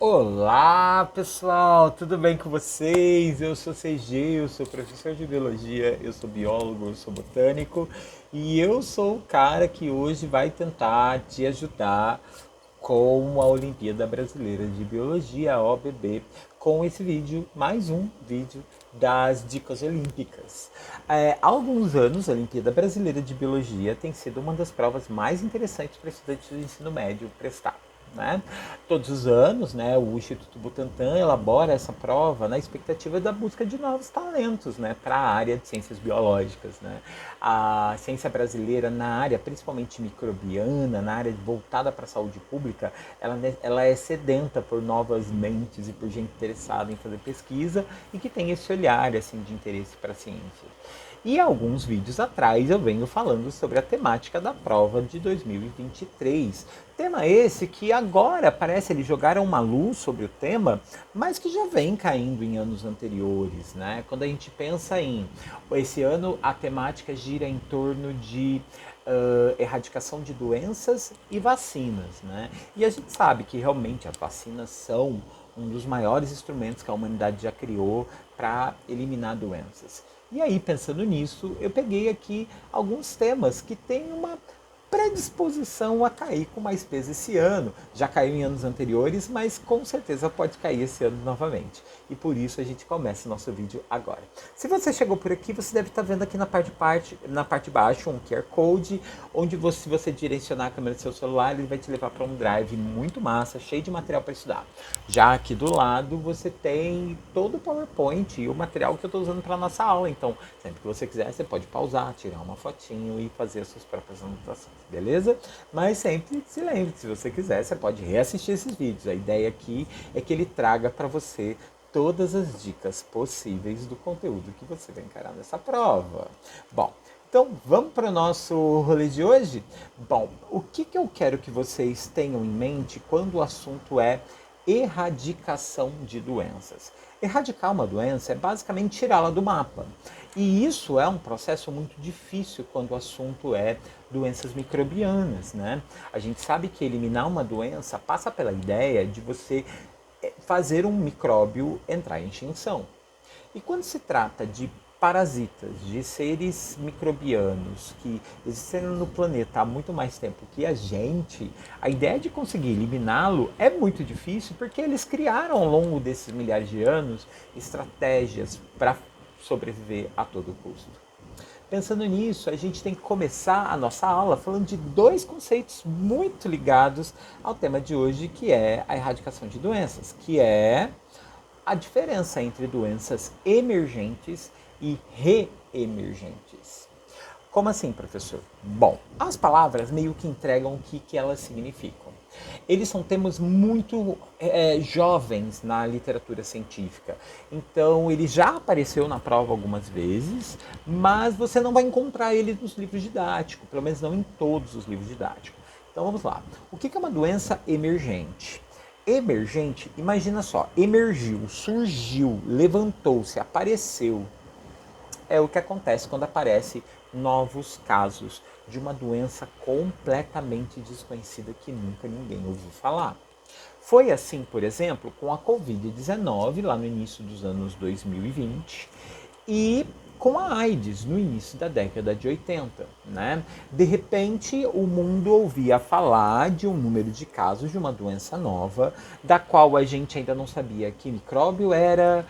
Olá pessoal, tudo bem com vocês? Eu sou CG, eu sou professor de biologia, eu sou biólogo, eu sou botânico e eu sou o cara que hoje vai tentar te ajudar com a Olimpíada Brasileira de Biologia, a OBB, com esse vídeo, mais um vídeo das dicas olímpicas. Há alguns anos, a Olimpíada Brasileira de Biologia tem sido uma das provas mais interessantes para estudantes do ensino médio prestar. Né? Todos os anos, né, o Instituto Butantan elabora essa prova na expectativa da busca de novos talentos, né, para a área de ciências biológicas. Né? A ciência brasileira na área, principalmente microbiana, na área voltada para a saúde pública, ela é sedenta por novas mentes e por gente interessada em fazer pesquisa e que tem esse olhar assim, de interesse para a ciência. E alguns vídeos atrás eu venho falando sobre a temática da prova de 2023. Tema esse que agora parece eles jogaram uma luz sobre o tema, mas que já vem caindo em anos anteriores, né? Quando a gente pensa em esse ano a temática gira em torno de erradicação de doenças e vacinas, né? E a gente sabe que realmente as vacinas são um dos maiores instrumentos que a humanidade já criou para eliminar doenças. E aí, pensando nisso, eu peguei aqui alguns temas que têm uma predisposição a cair com mais peso esse ano. Já caiu em anos anteriores, mas com certeza pode cair esse ano novamente. E por isso a gente começa o nosso vídeo agora. Se você chegou por aqui, você deve estar vendo aqui na parte de baixo um QR Code, onde se você direcionar a câmera do seu celular, ele vai te levar para um drive muito massa, cheio de material para estudar. Já aqui do lado você tem todo o PowerPoint e o material que eu estou usando para a nossa aula. Então, sempre que você quiser, você pode pausar, tirar uma fotinho e fazer as suas próprias anotações, beleza? Mas sempre se lembre, se você quiser, você pode reassistir esses vídeos. A ideia aqui é que ele traga para você todas as dicas possíveis do conteúdo que você vai encarar nessa prova. Bom, então vamos para o nosso rolê de hoje? Bom, o que eu quero que vocês tenham em mente quando o assunto é erradicação de doenças? Erradicar uma doença é basicamente tirá-la do mapa. E isso é um processo muito difícil quando o assunto é doenças microbianas, né? A gente sabe que eliminar uma doença passa pela ideia de você fazer um micróbio entrar em extinção. E quando se trata de parasitas, de seres microbianos que existem no planeta há muito mais tempo que a gente, a ideia de conseguir eliminá-lo é muito difícil porque eles criaram ao longo desses milhares de anos estratégias para sobreviver a todo custo. Pensando nisso, a gente tem que começar a nossa aula falando de dois conceitos muito ligados ao tema de hoje, que é a erradicação de doenças, que é a diferença entre doenças emergentes e reemergentes. Como assim, professor? Bom, as palavras meio que entregam o que elas significam. Eles são temas muito jovens na literatura científica. Então, ele já apareceu na prova algumas vezes, mas você não vai encontrar ele nos livros didáticos, pelo menos não em todos os livros didáticos. Então, vamos lá. O que é uma doença emergente? Emergente, imagina só, emergiu, surgiu, levantou-se, apareceu. É o que acontece quando aparece novos casos de uma doença completamente desconhecida que nunca ninguém ouviu falar. Foi assim, por exemplo, com a Covid-19, lá no início dos anos 2020, e com a AIDS no início da década de 80, né? De repente, o mundo ouvia falar de um número de casos de uma doença nova, da qual a gente ainda não sabia que micróbio era,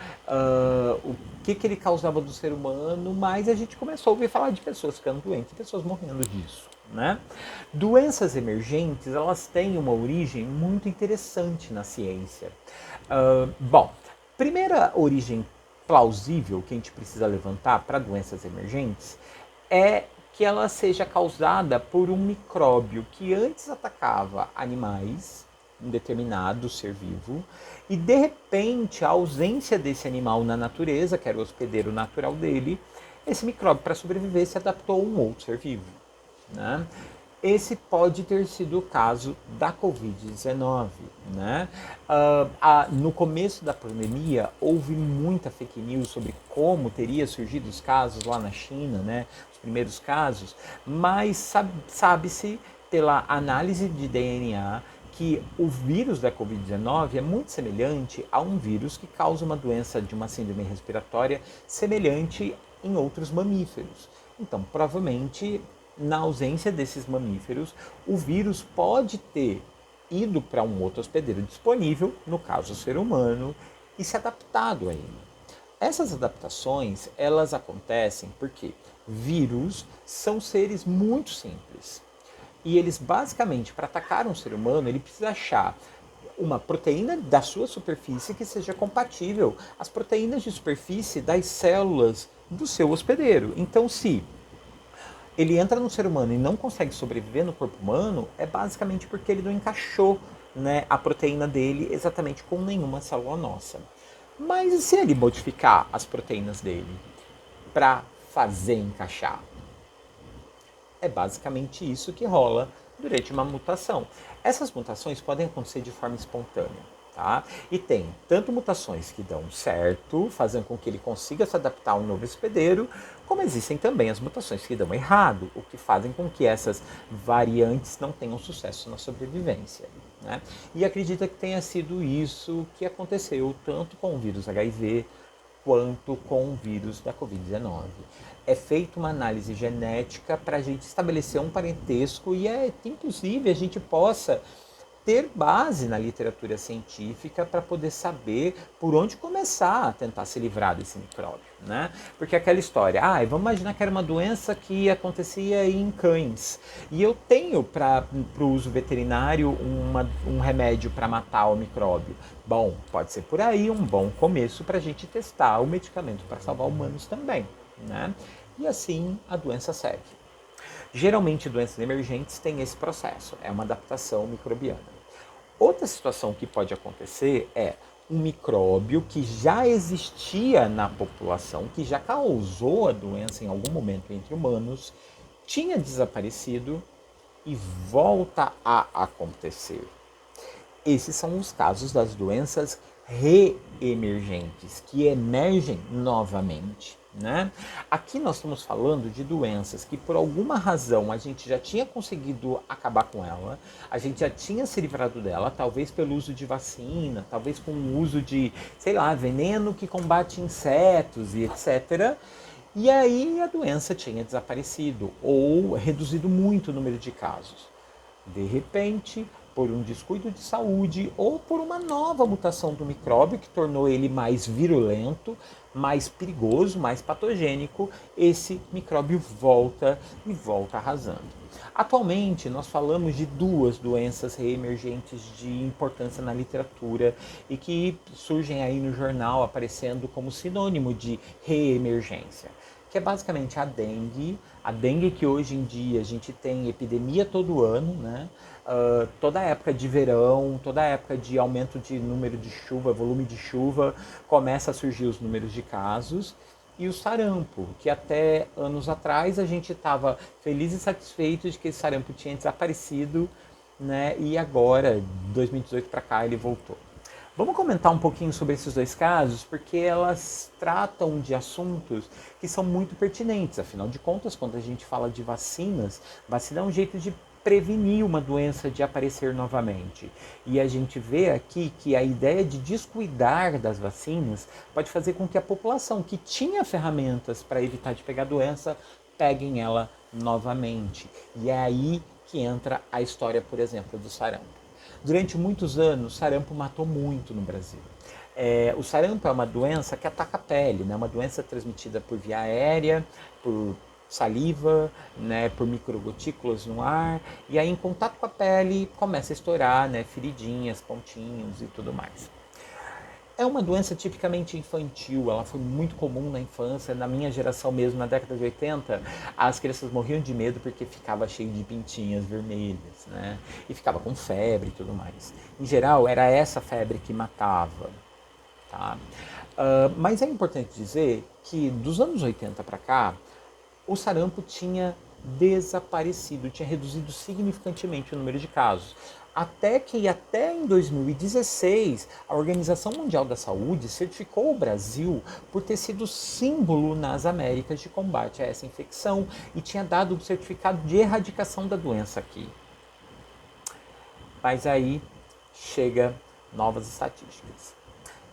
o que ele causava do ser humano, mas a gente começou a ouvir falar de pessoas ficando doentes, pessoas morrendo disso. Né? Doenças emergentes, elas têm uma origem muito interessante na ciência. Bom, primeira origem plausível que a gente precisa levantar para doenças emergentes é que ela seja causada por um micróbio que antes atacava animais, um determinado ser vivo, e de repente a ausência desse animal na natureza, que era o hospedeiro natural dele, esse micróbio para sobreviver se adaptou a um outro ser vivo. Né? Esse pode ter sido o caso da Covid-19. Né? No começo da pandemia, houve muita fake news sobre como teria surgido os casos lá na China, né? Os primeiros casos, mas sabe-se pela análise de DNA que o vírus da Covid-19 é muito semelhante a um vírus que causa uma doença de uma síndrome respiratória semelhante em outros mamíferos. Então, provavelmente, na ausência desses mamíferos, o vírus pode ter ido para um outro hospedeiro disponível, no caso o ser humano, e se adaptado a ele. Essas adaptações, elas acontecem porque vírus são seres muito simples. E eles basicamente, para atacar um ser humano, ele precisa achar uma proteína da sua superfície que seja compatível às proteínas de superfície das células do seu hospedeiro. Então, se ele entra no ser humano e não consegue sobreviver no corpo humano, é basicamente porque ele não encaixou, né, a proteína dele exatamente com nenhuma célula nossa. Mas e se ele modificar as proteínas dele para fazer encaixar? É basicamente isso que rola durante uma mutação. Essas mutações podem acontecer de forma espontânea, tá? E tem tanto mutações que dão certo, fazendo com que ele consiga se adaptar a um novo hospedeiro, como existem também as mutações que dão errado, o que fazem com que essas variantes não tenham sucesso na sobrevivência, né? E acredita que tenha sido isso que aconteceu tanto com o vírus HIV quanto com o vírus da Covid-19. É feita uma análise genética para a gente estabelecer um parentesco e é inclusive a gente possa ter base na literatura científica para poder saber por onde começar a tentar se livrar desse micróbio, né? Porque aquela história, vamos imaginar que era uma doença que acontecia em cães e eu tenho para o uso veterinário um remédio para matar o micróbio. Bom, pode ser por aí um bom começo para a gente testar o medicamento para salvar humanos também, né? E assim a doença segue. Geralmente, doenças emergentes têm esse processo, é uma adaptação microbiana. Outra situação que pode acontecer é um micróbio que já existia na população, que já causou a doença em algum momento entre humanos, tinha desaparecido e volta a acontecer. Esses são os casos das doenças reemergentes, que emergem novamente, né? Aqui nós estamos falando de doenças que por alguma razão a gente já tinha conseguido acabar com ela, a gente já tinha se livrado dela, talvez pelo uso de vacina, talvez com o uso de, sei lá, veneno que combate insetos e etc. E aí a doença tinha desaparecido ou reduzido muito o número de casos. De repente, por um descuido de saúde ou por uma nova mutação do micróbio que tornou ele mais virulento, mais perigoso, mais patogênico, esse micróbio volta e volta arrasando. Atualmente, nós falamos de duas doenças reemergentes de importância na literatura e que surgem aí no jornal aparecendo como sinônimo de reemergência, que é basicamente a dengue que hoje em dia a gente tem epidemia todo ano, né? Toda época de verão, toda época de aumento de número de chuva, volume de chuva, começa a surgir os números de casos. E o sarampo, que até anos atrás a gente estava feliz e satisfeito de que esse sarampo tinha desaparecido, né? E agora, 2018 para cá, ele voltou. Vamos comentar um pouquinho sobre esses dois casos, porque elas tratam de assuntos que são muito pertinentes. Afinal de contas, quando a gente fala de vacinas, vacina é um jeito de prevenir uma doença de aparecer novamente. E a gente vê aqui que a ideia de descuidar das vacinas pode fazer com que a população que tinha ferramentas para evitar de pegar a doença, peguem ela novamente. E é aí que entra a história, por exemplo, do sarampo. Durante muitos anos, o sarampo matou muito no Brasil. O sarampo é uma doença que ataca a pele, né? Uma doença transmitida por via aérea, por saliva, né? Por microgotículas no ar. E aí, em contato com a pele, começa a estourar, né? Feridinhas, pontinhos e tudo mais. É uma doença tipicamente infantil, ela foi muito comum na infância, na minha geração mesmo, na década de 80, as crianças morriam de medo porque ficava cheio de pintinhas vermelhas, né? E ficava com febre e tudo mais. Em geral, era essa febre que matava, tá? Mas é importante dizer que dos anos 80 para cá, o sarampo tinha desaparecido, tinha reduzido significantemente o número de casos. Até em 2016, a Organização Mundial da Saúde certificou o Brasil por ter sido símbolo nas Américas de combate a essa infecção e tinha dado o certificado de erradicação da doença aqui. Mas aí chega novas estatísticas.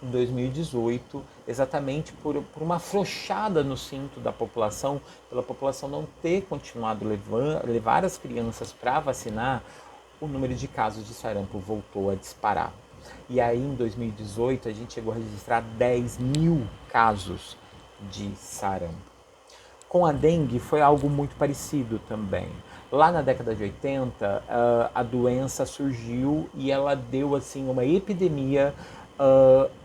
Em 2018, exatamente por uma afrouxada no cinto da população, pela população não ter continuado levar as crianças para vacinar, o número de casos de sarampo voltou a disparar. E aí, em 2018, a gente chegou a registrar 10 mil casos de sarampo. Com a dengue foi algo muito parecido também. Lá na década de 80, a doença surgiu e ela deu assim uma epidemia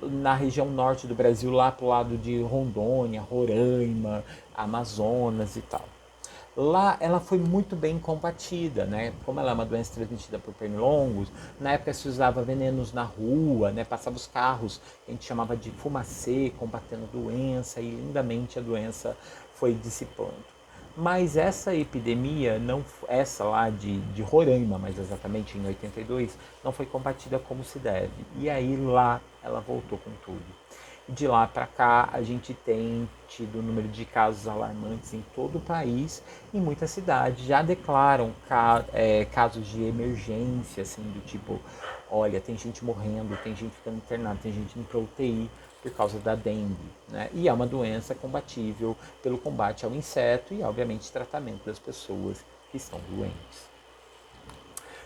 na região norte do Brasil, lá pro lado de Rondônia, Roraima, Amazonas e tal. Lá ela foi muito bem combatida, né? Como ela é uma doença transmitida por pernilongos, na época se usava venenos na rua, né? Passava os carros, a gente chamava de fumacê, combatendo a doença, e lindamente a doença foi dissipando. Mas essa epidemia, não, essa lá de Roraima, mais exatamente em 82, não foi combatida como se deve. E aí lá ela voltou com tudo. De lá para cá, a gente tem tido um número de casos alarmantes em todo o país e muitas cidades já declaram casos de emergência, assim, do tipo, olha, tem gente morrendo, tem gente ficando internada, tem gente indo para UTI por causa da dengue, né? E é uma doença combatível pelo combate ao inseto e, obviamente, tratamento das pessoas que estão doentes.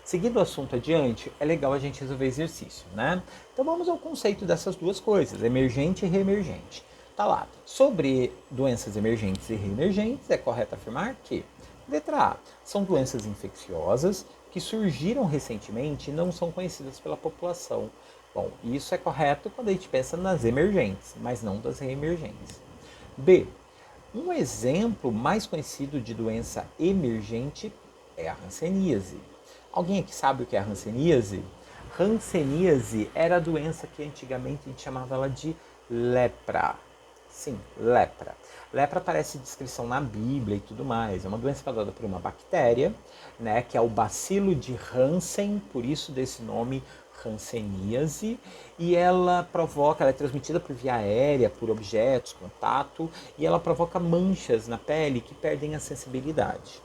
Seguindo o assunto adiante, é legal a gente resolver exercício, né? Então vamos ao conceito dessas duas coisas, emergente e reemergente. Tá lá, sobre doenças emergentes e reemergentes, é correto afirmar que, letra A, são doenças infecciosas que surgiram recentemente e não são conhecidas pela população. Bom, isso é correto quando a gente pensa nas emergentes, mas não das reemergentes. B, um exemplo mais conhecido de doença emergente é a hanseníase. Alguém aqui sabe o que é a hanseníase? Hanseníase era a doença que antigamente a gente chamava ela de lepra. Sim, lepra. Lepra aparece descrição na Bíblia e tudo mais. É uma doença causada por uma bactéria, né, que é o bacilo de Hansen, por isso desse nome hanseníase, e ela é transmitida por via aérea, por objetos, contato, e ela provoca manchas na pele que perdem a sensibilidade.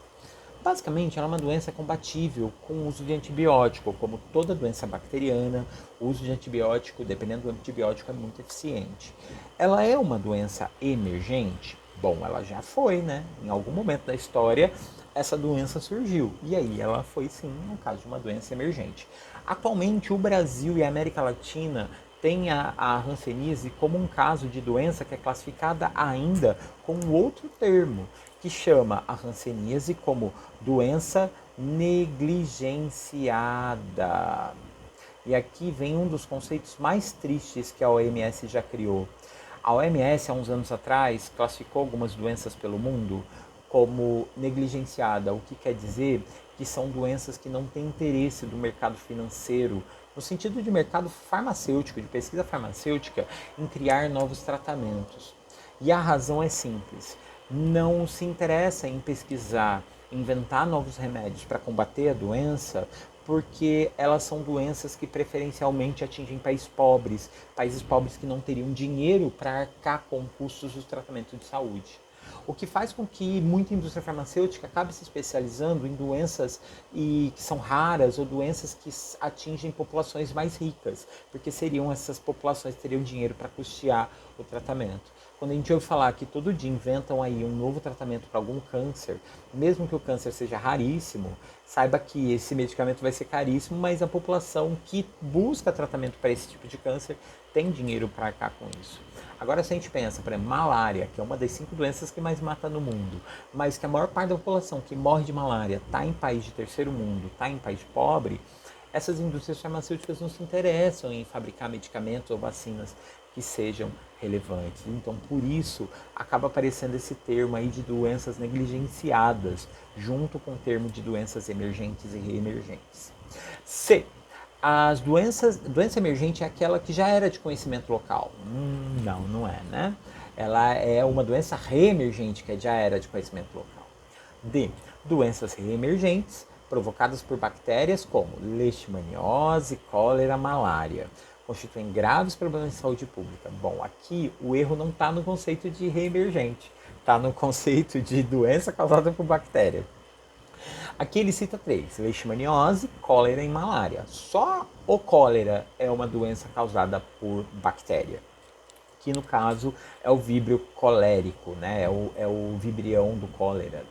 Basicamente, ela é uma doença combatível com o uso de antibiótico, como toda doença bacteriana, o uso de antibiótico, dependendo do antibiótico, é muito eficiente. Ela é uma doença emergente? Bom, ela já foi, né? Em algum momento da história, essa doença surgiu. E aí ela foi, sim, no caso de uma doença emergente. Atualmente, o Brasil e a América Latina têm a hanseníase como um caso de doença que é classificada ainda com um outro termo, que chama a hanseníase como doença negligenciada. E aqui vem um dos conceitos mais tristes que a OMS já criou. A OMS, há uns anos atrás, classificou algumas doenças pelo mundo como negligenciada, o que quer dizer que são doenças que não têm interesse do mercado financeiro, no sentido de mercado farmacêutico, de pesquisa farmacêutica, em criar novos tratamentos. E a razão é simples: não se interessa em pesquisar, inventar novos remédios para combater a doença, porque elas são doenças que preferencialmente atingem países pobres que não teriam dinheiro para arcar com custos do tratamento de saúde. O que faz com que muita indústria farmacêutica acabe se especializando em doenças que são raras ou doenças que atingem populações mais ricas, porque seriam essas populações que teriam dinheiro para custear o tratamento. Quando a gente ouve falar que todo dia inventam aí um novo tratamento para algum câncer, mesmo que o câncer seja raríssimo, saiba que esse medicamento vai ser caríssimo, mas a população que busca tratamento para esse tipo de câncer tem dinheiro para arcar com isso. Agora, se a gente pensa, por exemplo, malária, que é uma das 5 doenças que mais mata no mundo, mas que a maior parte da população que morre de malária está em país de terceiro mundo, está em país pobre, essas indústrias farmacêuticas não se interessam em fabricar medicamentos ou vacinas que sejam relevantes. Então, por isso, acaba aparecendo esse termo aí de doenças negligenciadas, junto com o termo de doenças emergentes e reemergentes. C. Doença emergente é aquela que já era de conhecimento local. Não, não é, né? Ela é uma doença reemergente que já era de conhecimento local. D. Doenças reemergentes provocadas por bactérias como leishmaniose, cólera, malária. Constituem graves problemas de saúde pública. Bom, aqui o erro não está no conceito de reemergente, está no conceito de doença causada por bactéria. Aqui ele cita três: leishmaniose, cólera e malária. Só o cólera é uma doença causada por bactéria, que no caso é o víbrio colérico, né? É o vibrião do cólera,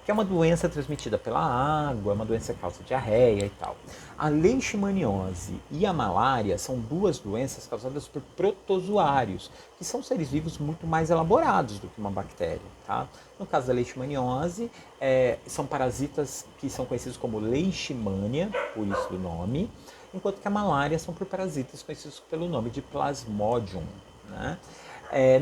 que é uma doença transmitida pela água, é uma doença que causa diarreia e tal. A leishmaniose e a malária são duas doenças causadas por protozoários, que são seres vivos muito mais elaborados do que uma bactéria. Tá? No caso da leishmaniose, são parasitas que são conhecidos como leishmania, por isso do nome, enquanto que a malária são por parasitas conhecidos pelo nome de Plasmodium. Né?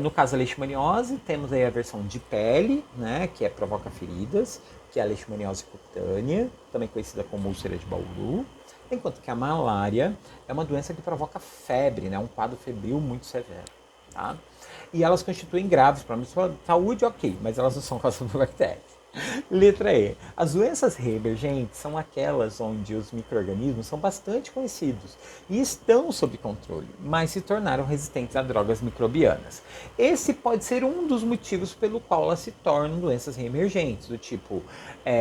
No caso da leishmaniose, temos aí a versão de pele, né, que provoca feridas, que é a leishmaniose cutânea, também conhecida como úlcera de Bauru, enquanto que a malária é uma doença que provoca febre, né, um quadro febril muito severo. Tá? E elas constituem graves problemas de saúde, ok, mas elas não são causadas por bactérias. Letra E. As doenças reemergentes são aquelas onde os micro-organismos são bastante conhecidos e estão sob controle, mas se tornaram resistentes a drogas microbianas. Esse pode ser um dos motivos pelo qual elas se tornam doenças reemergentes, do tipo,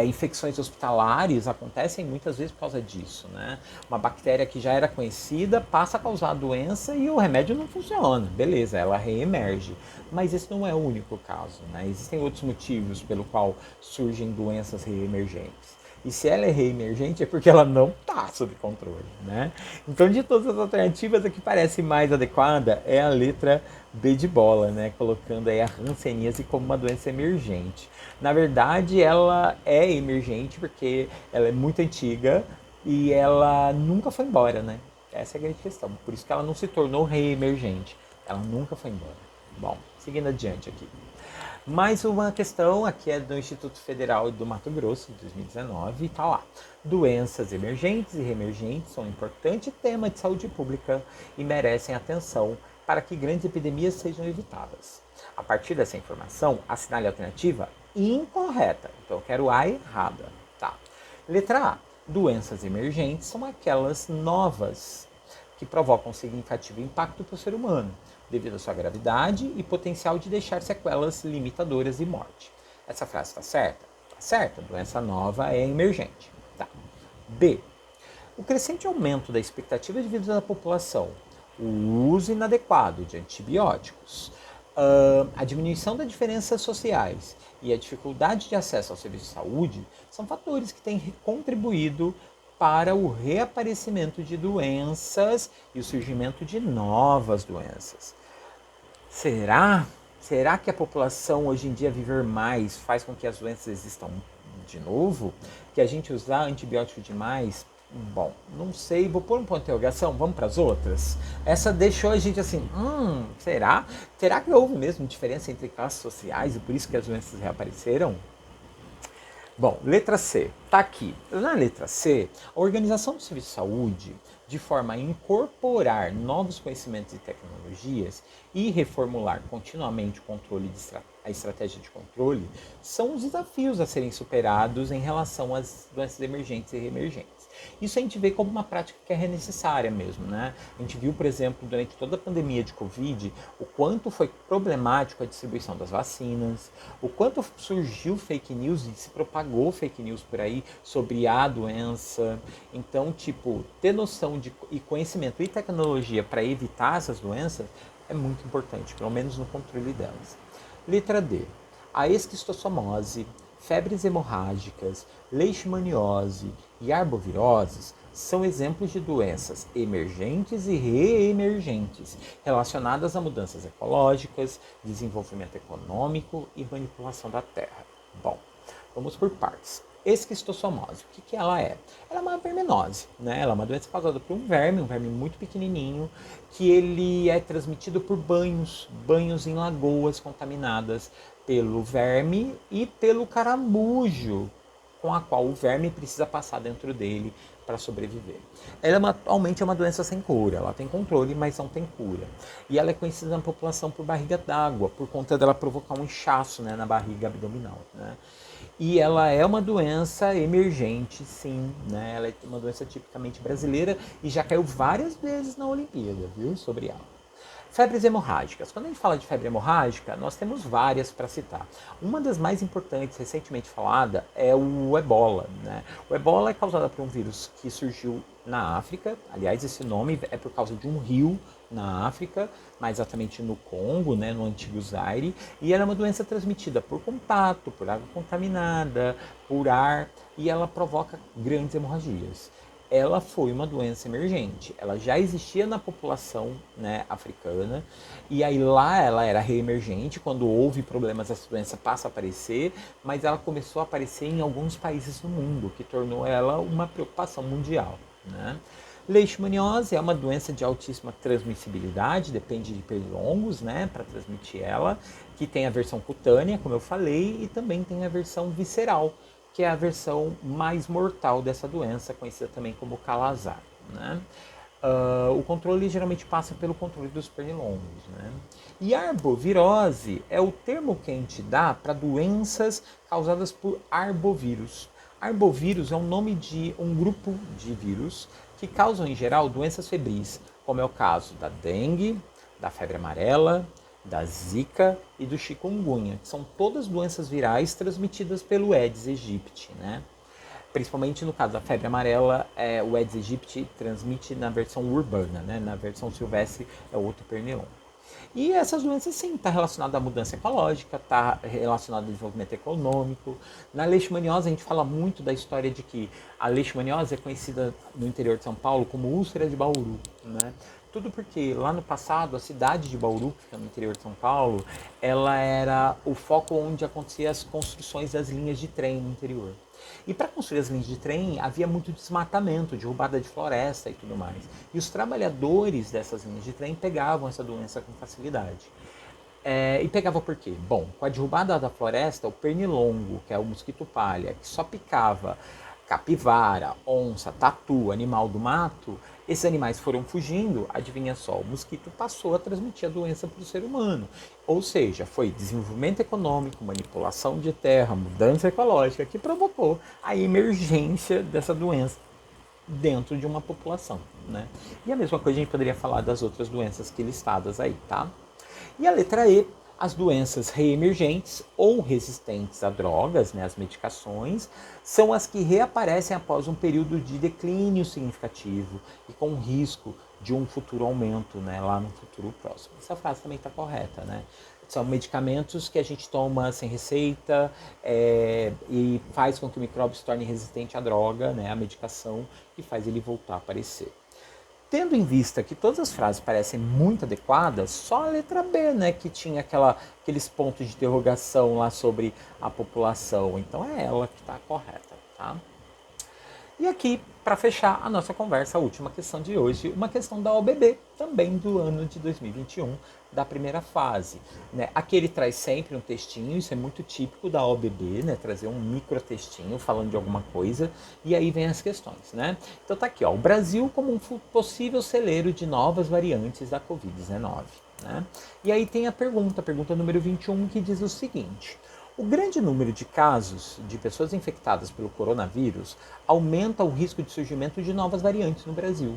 infecções hospitalares acontecem muitas vezes por causa disso, né? Uma bactéria que já era conhecida passa a causar a doença e o remédio não funciona, beleza, ela reemerge. Mas esse não é o único caso, né? Existem outros motivos pelo qual surgem doenças reemergentes. E se ela é reemergente é porque ela não está sob controle, né? Então, de todas as alternativas, a que parece mais adequada é a letra B de bola, né? Colocando aí a hanseníase como uma doença emergente. Na verdade, ela é emergente porque ela é muito antiga e ela nunca foi embora, né? Essa é a grande questão. Por isso que ela não se tornou reemergente. Ela nunca foi embora. Bom, seguindo adiante aqui. Mais uma questão, aqui é do Instituto Federal do Mato Grosso, de 2019, e está lá. Doenças emergentes e reemergentes são um importante tema de saúde pública e merecem atenção para que grandes epidemias sejam evitadas. A partir dessa informação, assinale a alternativa incorreta. Então eu quero A errada. Tá. Letra A. Doenças emergentes são aquelas novas que provocam significativo impacto para o ser humano, devido à sua gravidade e potencial de deixar sequelas limitadoras e morte. Essa frase está certa? Está certa, doença nova é emergente. Tá. B. O crescente aumento da expectativa de vida da população, o uso inadequado de antibióticos, a diminuição das diferenças sociais e a dificuldade de acesso ao serviço de saúde são fatores que têm contribuído para o reaparecimento de doenças e o surgimento de novas doenças. Será? Será que a população hoje em dia viver mais faz com que as doenças existam de novo? Que a gente usar antibiótico demais? Bom, não sei, vou pôr um ponto de interrogação, vamos para as outras? Essa deixou a gente assim, será? Será que houve mesmo diferença entre classes sociais e por isso que as doenças reapareceram? Bom, letra C, tá aqui. Na letra C, a Organização do Serviço de Saúde, de forma a incorporar novos conhecimentos e tecnologias e reformular continuamente o controle a estratégia de controle, são os desafios a serem superados em relação às doenças emergentes e reemergentes. Isso a gente vê como uma prática que é necessária mesmo, né? A gente viu, por exemplo, durante toda a pandemia de Covid, o quanto foi problemático a distribuição das vacinas, o quanto surgiu fake news e se propagou fake news por aí sobre a doença. Então, ter noção e conhecimento e tecnologia para evitar essas doenças é muito importante, pelo menos no controle delas. Letra D. A esquistossomose, febres hemorrágicas, leishmaniose e arboviroses são exemplos de doenças emergentes e reemergentes relacionadas a mudanças ecológicas, desenvolvimento econômico e manipulação da terra. Bom, vamos por partes. Esquistossomose, o que ela é? Ela é uma verminose, né? Ela é uma doença causada por um verme muito pequenininho, que ele é transmitido por banhos em lagoas contaminadas pelo verme e pelo caramujo, com a qual o verme precisa passar dentro dele para sobreviver. Ela atualmente é uma doença sem cura, ela tem controle, mas não tem cura. E ela é conhecida na população por barriga d'água, por conta dela provocar um inchaço, né, na barriga abdominal, né? E ela é uma doença emergente, sim, né? Ela é uma doença tipicamente brasileira e já caiu várias vezes na Olimpíada, viu? Sobre ela. Febres hemorrágicas. Quando a gente fala de febre hemorrágica, nós temos várias para citar. Uma das mais importantes, recentemente falada, é o ebola, né? O ebola é causado por um vírus que surgiu na África. Aliás, esse nome é por causa de um rio na África, mais exatamente no Congo, né, no antigo Zaire, e ela é uma doença transmitida por contato, por água contaminada, por ar, e ela provoca grandes hemorragias. Ela foi uma doença emergente, ela já existia na população, né, africana, e aí lá ela era reemergente, quando houve problemas essa doença passa a aparecer, mas ela começou a aparecer em alguns países do mundo, o que tornou ela uma preocupação mundial, né? Leishmaniose é uma doença de altíssima transmissibilidade, depende de pernilongos, né, para transmitir ela, que tem a versão cutânea, como eu falei, e também tem a versão visceral, que é a versão mais mortal dessa doença, conhecida também como calazar, né? O controle geralmente passa pelo controle dos pernilongos, né? E arbovirose é o termo que a gente dá para doenças causadas por arbovírus. Arbovírus é o nome de um grupo de vírus que causam, em geral, doenças febris, como é o caso da dengue, da febre amarela, da zika e do chikungunya, que são todas doenças virais transmitidas pelo Aedes aegypti, né? Principalmente no caso da febre amarela, o Aedes aegypti transmite na versão urbana, né? Na versão silvestre é outro pernilongo. E essas doenças, sim, estão relacionadas à mudança ecológica, está relacionada ao desenvolvimento econômico. Na leishmaniose, a gente fala muito da história de que a leishmaniose é conhecida no interior de São Paulo como úlcera de Bauru, né? Tudo porque lá no passado, a cidade de Bauru, que fica no interior de São Paulo, ela era o foco onde aconteciam as construções das linhas de trem no interior. E para construir as linhas de trem havia muito desmatamento, derrubada de floresta e tudo mais. E os trabalhadores dessas linhas de trem pegavam essa doença com facilidade. E pegava por quê? Bom, com a derrubada da floresta, o pernilongo, que é o mosquito palha, que só picava capivara, onça, tatu, animal do mato, esses animais foram fugindo, adivinha só, o mosquito passou a transmitir a doença para o ser humano. Ou seja, foi desenvolvimento econômico, manipulação de terra, mudança ecológica que provocou a emergência dessa doença dentro de uma população, né? E a mesma coisa a gente poderia falar das outras doenças que listadas aí, tá? E a letra E, as doenças reemergentes ou resistentes a drogas, né, as medicações, são as que reaparecem após um período de declínio significativo e com risco de um futuro aumento, né, lá no futuro próximo. Essa frase também está correta, né? São medicamentos que a gente toma sem receita e faz com que o micróbio se torne resistente à droga, né, à medicação, e faz ele voltar a aparecer. Tendo em vista que todas as frases parecem muito adequadas, só a letra B, né, que tinha aqueles pontos de interrogação lá sobre a população. Então é ela que está correta, tá? E aqui, para fechar a nossa conversa, a última questão de hoje, uma questão da OBB, também do ano de 2021, da primeira fase, né? Aqui ele traz sempre um textinho, isso é muito típico da OBB, né? Trazer um micro textinho falando de alguma coisa, e aí vem as questões, né? Então tá aqui, ó, o Brasil como um possível celeiro de novas variantes da Covid-19, né? E aí tem a pergunta número 21, que diz o seguinte: o grande número de casos de pessoas infectadas pelo coronavírus aumenta o risco de surgimento de novas variantes no Brasil.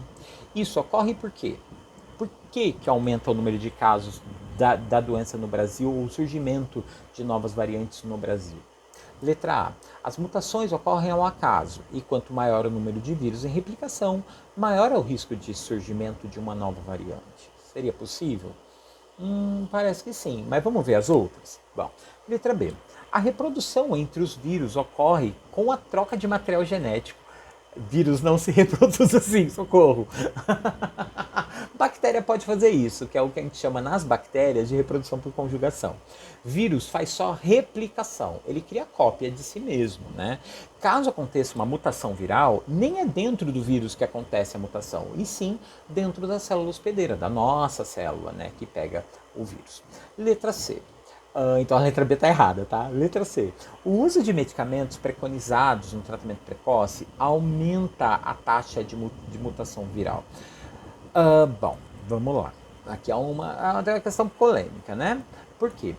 Isso ocorre por quê? Por que aumenta o número de casos da doença no Brasil ou o surgimento de novas variantes no Brasil? Letra A. As mutações ocorrem ao acaso e quanto maior o número de vírus em replicação, maior é o risco de surgimento de uma nova variante. Seria possível? Parece que sim, mas vamos ver as outras? Bom, letra B. A reprodução entre os vírus ocorre com a troca de material genético. Vírus não se reproduz assim, socorro. Bactéria pode fazer isso, que é o que a gente chama nas bactérias de reprodução por conjugação. Vírus faz só replicação, ele cria cópia de si mesmo, né? Caso aconteça uma mutação viral, nem é dentro do vírus que acontece a mutação, e sim dentro da célula hospedeira, da nossa célula, né, que pega o vírus. Letra C. Então a letra B está errada, tá? Letra C. O uso de medicamentos preconizados no tratamento precoce aumenta a taxa de mutação viral. Bom, vamos lá. Aqui é uma questão polêmica, né? Por quê?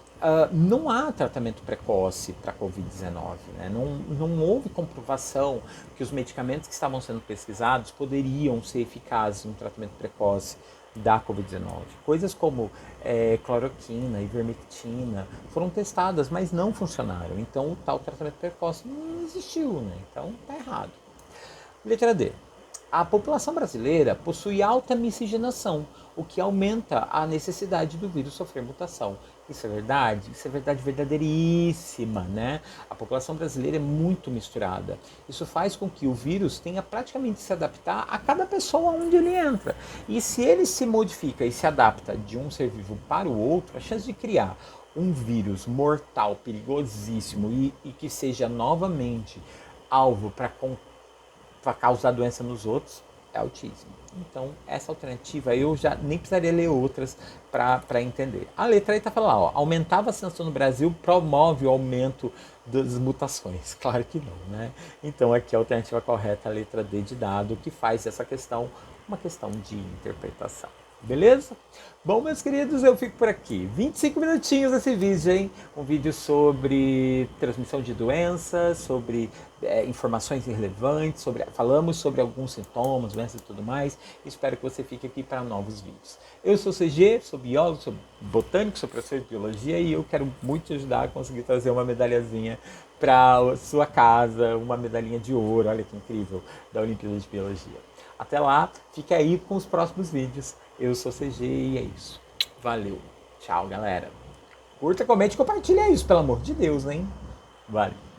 Não há tratamento precoce para a Covid-19, né? Não houve comprovação que os medicamentos que estavam sendo pesquisados poderiam ser eficazes no tratamento precoce da Covid-19. Coisas como cloroquina, ivermectina foram testadas, mas não funcionaram. Então o tal tratamento precoce não existiu, né? Então tá errado. Letra D. A população brasileira possui alta miscigenação, o que aumenta a necessidade do vírus sofrer mutação. Isso é verdade? Isso é verdade verdadeiríssima, né? A população brasileira é muito misturada. Isso faz com que o vírus tenha praticamente que se adaptar a cada pessoa onde ele entra. E se ele se modifica e se adapta de um ser vivo para o outro, a chance de criar um vírus mortal, perigosíssimo e que seja novamente alvo para causar doença nos outros é autismo. Então, essa alternativa eu já nem precisaria ler outras para entender. A letra aí está falando lá, ó, aumentar a vacinação no Brasil promove o aumento das mutações. Claro que não, né? Então, aqui a alternativa correta é a letra D de dado, que faz essa questão uma questão de interpretação. Beleza? Bom, meus queridos, eu fico por aqui. 25 minutinhos esse vídeo, hein? Um vídeo sobre transmissão de doenças, sobre informações irrelevantes, falamos sobre alguns sintomas, doenças e tudo mais. Espero que você fique aqui para novos vídeos. Eu sou CG, sou biólogo, sou botânico, sou professor de biologia e eu quero muito te ajudar a conseguir trazer uma medalhazinha para sua casa, uma medalhinha de ouro, olha que incrível, da Olimpíada de Biologia. Até lá, fique aí com os próximos vídeos. Eu sou CG e é isso. Valeu. Tchau, galera. Curta, comente e compartilha isso, pelo amor de Deus, hein? Valeu.